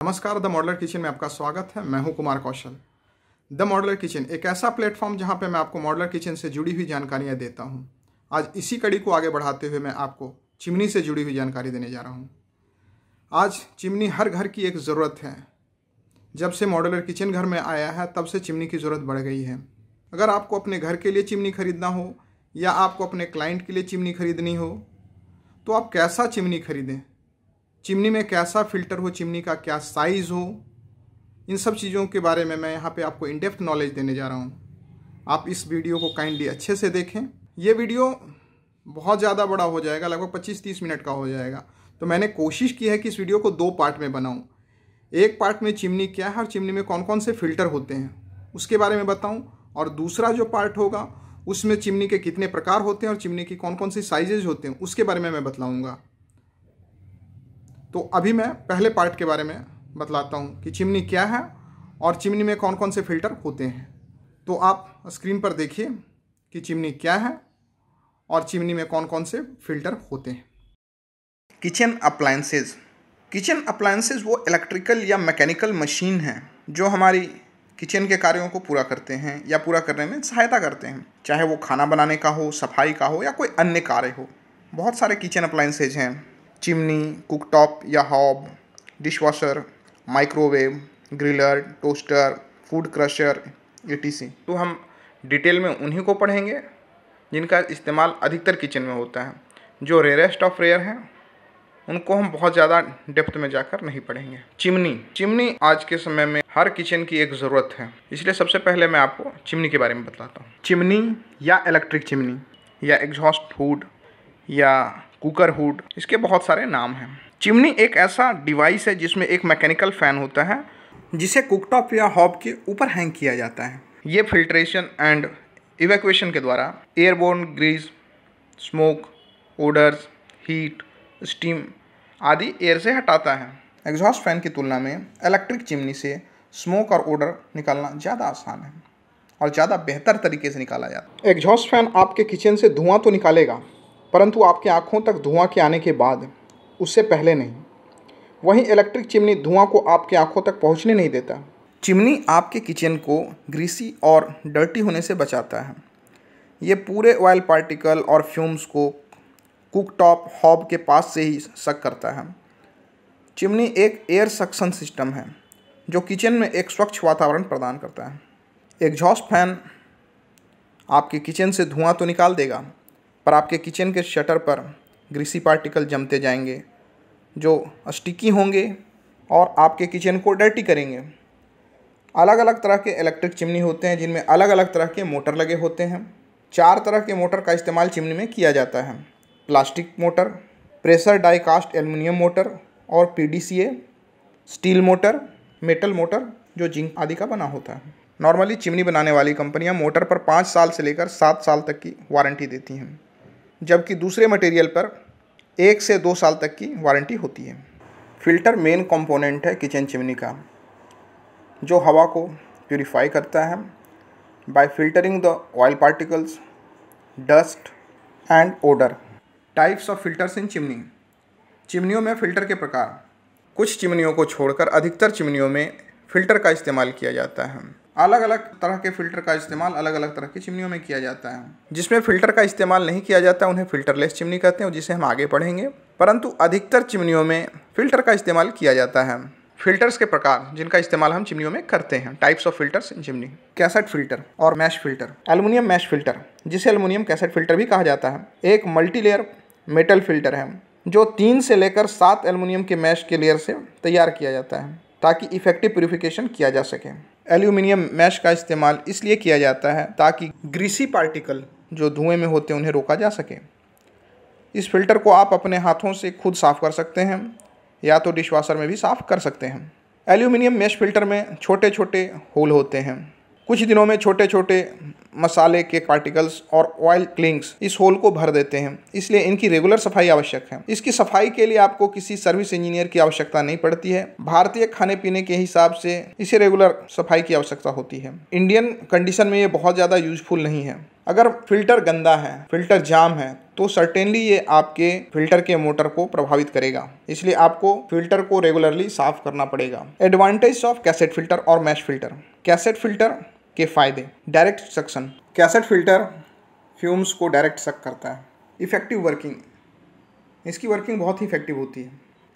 नमस्कार, the modeller kitchen में आपका स्वागत है। मैं हूं कुमार कौशल। द मॉडलर किचन एक ऐसा प्लेटफॉर्म जहां पे मैं आपको मॉडलर किचन से जुड़ी हुई जानकारियां देता हूं। आज इसी कड़ी को आगे बढ़ाते हुए मैं आपको चिमनी से जुड़ी हुई जानकारी देने जा रहा हूं। आज चिमनी हर घर की एक ज़रूरत है। जब से मॉडलर किचन घर में आया है तब से चिमनी की ज़रूरत बढ़ गई है। अगर आपको अपने घर के लिए चिमनी खरीदना हो या आपको अपने क्लाइंट के लिए चिमनी खरीदनी हो तो आप कैसा चिमनी खरीदें, चिमनी में कैसा फ़िल्टर हो, चिमनी का क्या साइज़ हो, इन सब चीज़ों के बारे में मैं यहाँ पे आपको इन डेप्थ नॉलेज देने जा रहा हूँ। आप इस वीडियो को काइंडली अच्छे से देखें। ये वीडियो बहुत ज़्यादा बड़ा हो जाएगा, लगभग 25-30 मिनट का हो जाएगा। तो मैंने कोशिश की है कि इस वीडियो को 2 पार्ट में बनाऊँ। एक पार्ट में चिमनी क्या है और चिमनी में कौन कौन से फ़िल्टर होते हैं उसके बारे में बताऊँ, और दूसरा जो पार्ट होगा उसमें चिमनी के कितने प्रकार होते हैं और चिमनी की कौन कौन सी साइजेज होते हैं उसके बारे में मैं बतलाऊँगा। तो अभी मैं पहले पार्ट के बारे में बतलाता हूँ कि चिमनी क्या है और चिमनी में कौन कौन से फ़िल्टर होते हैं। तो आप स्क्रीन पर देखिए कि चिमनी क्या है और चिमनी में कौन कौन से फ़िल्टर होते हैं। Kitchen appliances. किचन अप्लायंसेस वो इलेक्ट्रिकल या मैकेनिकल मशीन हैं जो हमारी किचन के कार्यों को पूरा करते हैं या पूरा करने में सहायता करते हैं, चाहे वो खाना बनाने का हो, सफाई का हो या कोई अन्य कार्य हो। बहुत सारे किचन अप्लायंसेज हैं: चिमनी, कुकटॉप या hob, dishwasher, microwave, griller, toaster, food crusher etc। तो हम डिटेल में उन्हीं को पढ़ेंगे जिनका इस्तेमाल अधिकतर किचन में होता है। जो रेयरेस्ट ऑफ रेयर हैं उनको हम बहुत ज़्यादा डेप्थ में जाकर नहीं पढ़ेंगे। चिमनी आज के समय में हर किचन की एक ज़रूरत है, इसलिए सबसे पहले मैं आपको चिमनी के बारे में बतलाता हूँ। चिमनी या इलेक्ट्रिक चिमनी या एग्जॉस्ट हुड या कुकर हुड, इसके बहुत सारे नाम हैं। चिमनी एक ऐसा डिवाइस है जिसमें एक मैकेनिकल फ़ैन होता है जिसे कुकटॉप या हॉब के ऊपर हैंग किया जाता है। ये फिल्ट्रेशन एंड इवैक्यूएशन के द्वारा airborne grease, smoke, odours, heat, steam आदि एयर से हटाता है। एग्जॉस्ट फैन की तुलना में इलेक्ट्रिक चिमनी से स्मोक और ओडर निकालना ज़्यादा आसान है और ज़्यादा बेहतर तरीके से निकाला जाता है। एग्जॉस्ट फैन आपके किचन से धुआं तो निकालेगा परंतु आपकी आँखों तक धुआं के आने के बाद, उससे पहले नहीं। वहीं इलेक्ट्रिक चिमनी धुआं को आपकी आँखों तक पहुँचने नहीं देता। चिमनी आपके किचन को ग्रीसी और डर्टी होने से बचाता है। ये पूरे ऑयल पार्टिकल और फ्यूम्स को कुकटॉप, हॉब के पास से ही सक करता है। चिमनी एक एयर सक्शन सिस्टम है जो किचन में एक स्वच्छ वातावरण प्रदान करता है। एग्जॉस्ट फैन आपके किचन से धुआं तो निकाल देगा पर आपके किचन के शटर पर ग्रीसी पार्टिकल जमते जाएंगे जो स्टिकी होंगे और आपके किचन को डर्टी करेंगे। अलग अलग तरह के इलेक्ट्रिक चिमनी होते हैं जिनमें अलग अलग तरह के मोटर लगे होते हैं। 4 तरह के मोटर का इस्तेमाल चिमनी में किया जाता है: plastic motor, pressure die cast aluminium motor और PDCA, steel motor, metal motor जो जिंक आदि का बना होता है। नॉर्मली चिमनी बनाने वाली कंपनियां मोटर पर 5 साल से लेकर 7 साल तक की वारंटी देती हैं, जबकि दूसरे मटेरियल पर 1 से 2 साल तक की वारंटी होती है। फ़िल्टर मेन कंपोनेंट है किचन चिमनी का, जो हवा को प्यूरिफाई करता है by filtering the oil particles, dust and odour. Types of filters in chimney. चिमनियों में फ़िल्टर के प्रकार। कुछ चिमनियों को छोड़कर अधिकतर चिमनियों में फ़िल्टर का इस्तेमाल किया जाता है। अलग अलग तरह के फ़िल्टर का इस्तेमाल अलग अलग तरह की चिमनियों में किया जाता है। जिसमें फ़िल्टर का इस्तेमाल नहीं किया जाता उन्हें फ़िल्टरलेस चिमनी कहते हैं, जिसे हम आगे पढ़ेंगे। परंतु अधिकतर चिमनियों में फ़िल्टर का इस्तेमाल किया जाता है। फ़िल्टर्स के प्रकार जिनका इस्तेमाल हम चिमनियों में करते हैं। Types of filters in chimney. Cassette filter और mesh filter. Aluminium mesh filter, जिसे एल्युमिनियम कैसेट फ़िल्टर भी कहा जाता है, एक मल्टीलेयर मेटल फ़िल्टर है जो 3 से लेकर 7 एल्युमिनियम के मैश के लेयर से तैयार किया जाता है ताकि इफेक्टिव प्यूरिफिकेशन किया जा सके। एल्युमिनियम मैश का इस्तेमाल इसलिए किया जाता है ताकि ग्रीसी पार्टिकल जो धुएं में होते हैं उन्हें रोका जा सके। इस फिल्टर को आप अपने हाथों से खुद साफ़ कर सकते हैं या तो डिशवॉशर में भी साफ़ कर सकते हैं। एल्युमिनियम मैश फिल्टर में छोटे छोटे होल होते हैं। कुछ दिनों में छोटे छोटे मसाले के पार्टिकल्स और ऑयल क्लिंग्स इस होल को भर देते हैं, इसलिए इनकी रेगुलर सफाई आवश्यक है। इसकी सफाई के लिए आपको किसी सर्विस इंजीनियर की आवश्यकता नहीं पड़ती है। भारतीय खाने पीने के हिसाब से इसे रेगुलर सफाई की आवश्यकता होती है। इंडियन कंडीशन में ये बहुत ज़्यादा यूजफुल नहीं है। अगर फिल्टर गंदा है, फिल्टर जाम है, तो सर्टेनली ये आपके फिल्टर के मोटर को प्रभावित करेगा, इसलिए आपको फिल्टर को रेगुलरली साफ करना पड़ेगा। एडवांटेज ऑफ कैसेट फिल्टर और मैश फिल्टर। कैसेट फिल्टर के फायदे। Direct suction. Cassette filter fumes को डायरेक्ट सक करता है। इफेक्टिव वर्किंग, इसकी वर्किंग बहुत ही इफेक्टिव होती है।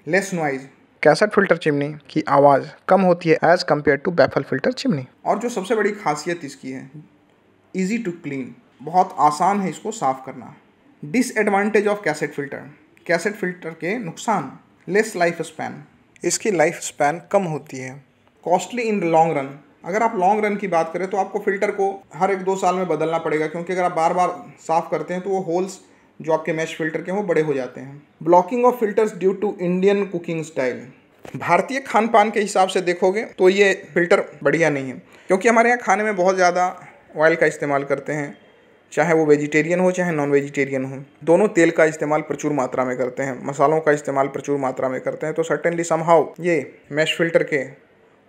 Less noise. Cassette filter chimney की आवाज़ कम होती है as compare to baffle filter chimney. और जो सबसे बड़ी खासियत इसकी है, ईजी टू क्लीन, बहुत आसान है इसको साफ करना। Disadvantage of cassette filter. Cassette filter के नुकसान। लेस लाइफ स्पैन, इसकी लाइफ स्पैन कम होती है। Costly in long run. अगर आप लॉन्ग रन की बात करें तो आपको फिल्टर को हर 1-2 साल में बदलना पड़ेगा, क्योंकि अगर आप बार बार साफ करते हैं तो वो होल्स जो आपके मैश फिल्टर के हैं वो बड़े हो जाते हैं। Blocking of filters due to Indian cooking style. भारतीय खान पान के हिसाब से देखोगे तो ये फिल्टर बढ़िया नहीं है, क्योंकि हमारे यहाँ खाने में बहुत ज़्यादा ऑयल का इस्तेमाल करते हैं, चाहे वो वेजिटेरियन हो चाहे नॉन वेजिटेरियन हो। दोनों तेल का इस्तेमाल प्रचुर मात्रा में करते हैं, मसालों का इस्तेमाल प्रचुर मात्रा में करते हैं। तो सर्टेनली समहाउ ये मैश फिल्टर के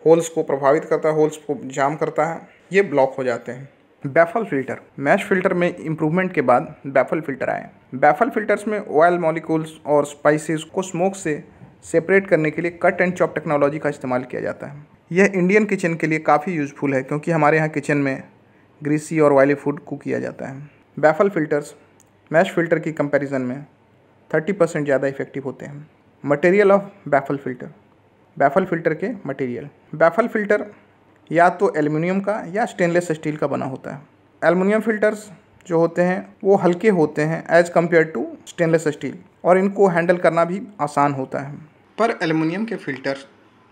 होल्स को प्रभावित करता है, होल्स को जाम करता है, ये ब्लॉक हो जाते हैं। Baffle filter. मैश फिल्टर में इम्प्रूवमेंट के बाद बैफल फिल्टर आए। बैफल फिल्टर्स में ऑयल मॉलिक्यूल्स और स्पाइसेस को स्मोक से सेपरेट करने के लिए कट एंड चॉप टेक्नोलॉजी का इस्तेमाल किया जाता है। यह इंडियन किचन के लिए काफ़ी यूज़फुल है, क्योंकि हमारे यहाँ किचन में ग्रीसी और ऑयली फूड कुक किया जाता है। बैफल फिल्टर्स मैश फिल्टर की कंपैरिजन में 30% ज़्यादा इफेक्टिव होते हैं। Material of baffle filter. Baffle filter के मटेरियल। बैफल फिल्टर या तो एल्युमिनियम का या स्टेनलेस स्टील का बना होता है। एल्युमिनियम फिल्टर्स जो होते हैं वो हल्के होते हैं as compare to stainless steel, और इनको हैंडल करना भी आसान होता है। पर एल्युमिनियम के फिल्टर्स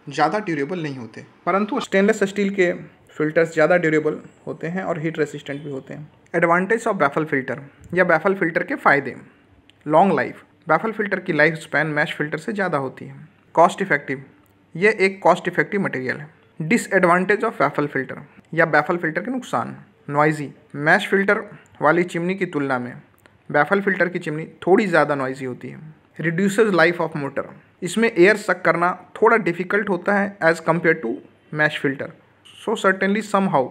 ज़्यादा ड्यूरेबल नहीं होते, परंतु स्टेनलेस स्टील के फिल्टर्स ज़्यादा ड्यूरेबल होते हैं और हीट रेसिस्टेंट भी होते हैं। एडवांटेज ऑफ बैफल फिल्टर या बैफल फिल्टर के फ़ायदे। Long life. बैफल फिल्टर की लाइफ स्पैन मैश फिल्टर से ज़्यादा होती है। Cost effective. ये एक कॉस्ट इफेक्टिव मटेरियल है। डिसएडवांटेज ऑफ बैफल फिल्टर या बैफल फिल्टर के नुकसान। नॉइजी। मैश फिल्टर वाली चिमनी की तुलना में बैफल फिल्टर की चिमनी थोड़ी ज़्यादा नॉइजी होती है। Reduces life of motor. इसमें एयर सक करना थोड़ा डिफ़िकल्ट होता है as compare to mesh filter, so certainly somehow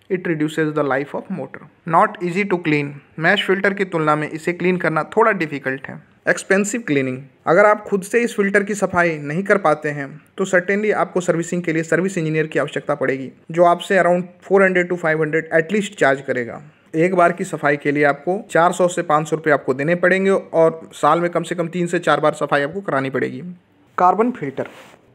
it reduces the life of motor. Not easy to clean. Mesh filter की तुलना में इसे क्लीन करना थोड़ा डिफ़िकल्ट है। Expensive cleaning. अगर आप खुद से इस फिल्टर की सफाई नहीं कर पाते हैं तो सर्टेनली आपको सर्विसिंग के लिए सर्विस इंजीनियर की आवश्यकता पड़ेगी, जो आपसे अराउंड 400 to 500 एटलीस्ट चार्ज करेगा। एक बार की सफाई के लिए आपको 400 से 500 रुपये आपको देने पड़ेंगे, और साल में कम से कम 3 से 4 बार सफाई आपको करानी पड़ेगी। कार्बन फिल्टर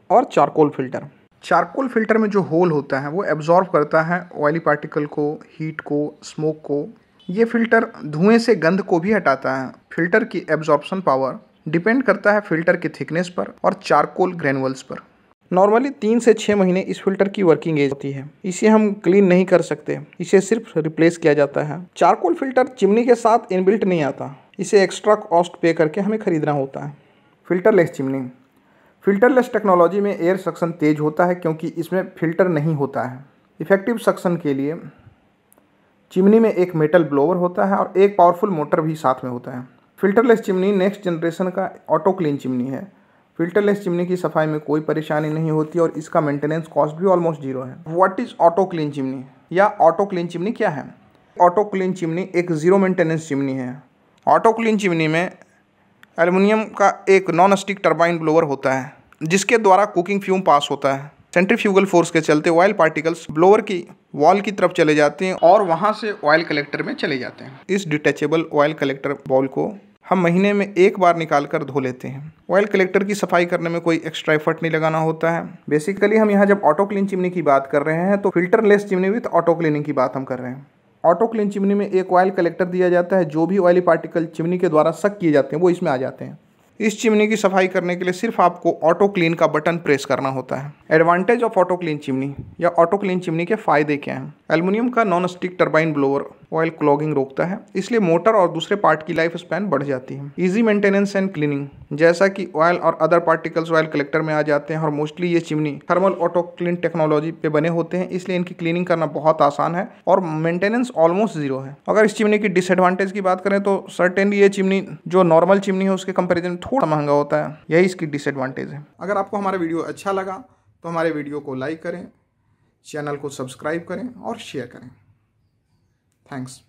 और चारकोल फिल्टर। चारकोल फिल्टर में जो होल होता है वो एब्जॉर्ब करता है ऑयली पार्टिकल को, हीट को, स्मोक को। ये फिल्टर धुएं से गंध को भी हटाता है। फिल्टर की एब्जॉर्प्शन पावर डिपेंड करता है फिल्टर की थिकनेस पर और चारकोल ग्रेनुअल्स पर। नॉर्मली 3 से 6 महीने इस फिल्टर की वर्किंग एज होती है। इसे हम क्लीन नहीं कर सकते, इसे सिर्फ रिप्लेस किया जाता है। चारकोल फिल्टर चिमनी के साथ इनबिल्ट नहीं आता, इसे एक्स्ट्रा कॉस्ट पे करके हमें खरीदना होता है। Filterless chimney. फिल्टरलेस टेक्नोलॉजी में एयर सक्शन तेज होता है, क्योंकि इसमें फिल्टर नहीं होता है। इफेक्टिव सक्शन के लिए चिमनी में एक मेटल ब्लोअर होता है और एक पावरफुल मोटर भी साथ में होता है। फिल्टरलेस चिमनी नेक्स्ट जनरेशन का ऑटो क्लीन चिमनी है। फिल्टरलेस चिमनी की सफाई में कोई परेशानी नहीं होती और इसका मेंटेनेंस कॉस्ट भी ऑलमोस्ट 0 है। What is auto clean chimney या ऑटो क्लीन चिमनी क्या है? ऑटो क्लीन चिमनी एक ज़ीरो मेंटेनेंस चिमनी है। ऑटो क्लीन चिमनी में एल्युमिनियम का एक नॉन स्टिक टरबाइन ब्लोअर होता है, जिसके द्वारा कुकिंग फ्यूम पास होता है। सेंट्रीफ्यूगल फोर्स के चलते ऑयल पार्टिकल्स ब्लोअर की वॉल की तरफ चले जाते हैं और वहां से ऑयल कलेक्टर में चले जाते हैं। इस डिटैचेबल ऑयल कलेक्टर बॉल को हम महीने में एक बार निकाल कर धो लेते हैं। ऑयल कलेक्टर की सफाई करने में कोई एक्स्ट्रा एफर्ट नहीं लगाना होता है। बेसिकली हम यहाँ जब ऑटो क्लीन चिमनी की बात कर रहे हैं तो filterless chimney with auto cleaning की बात हम कर रहे हैं। ऑटो क्लीन चिमनी में एक ऑयल कलेक्टर दिया जाता है, जो भी ऑयली पार्टिकल चिमनी के द्वारा सक किए जाते हैं वो इसमें आ जाते हैं। इस चिमनी की सफाई करने के लिए सिर्फ आपको ऑटो क्लीन का बटन प्रेस करना होता है। Advantage of auto clean chimney या ऑटो क्लीन चिमनी के फायदे क्या हैं? एल्युमिनियम का non stick turbine blower oil clogging रोकता है, इसलिए मोटर और दूसरे पार्ट की लाइफ स्पैन बढ़ जाती है। इजी मेंटेनेंस एंड क्लीनिंग, जैसा कि ऑयल और अदर पार्टिकल्स ऑयल कलेक्टर में आ जाते हैं और मोस्टली ये chimney thermal auto clean technology पे बने होते हैं, इसलिए इनकी क्लीनिंग करना बहुत आसान है और मेंटेनेंस ऑलमोस्ट 0 है। अगर इस चिमनी की डिसएडवांटेज की बात करें तो सर्टेनली ये चिमनी जो नॉर्मल चिमनी है उसके कंपेरिजन में थोड़ा महंगा होता है, यही इसकी डिसएडवांटेज है। अगर आपको हमारा वीडियो अच्छा लगा तो हमारे वीडियो को लाइक करें, चैनल को सब्सक्राइब करें और शेयर करें। थैंक्स।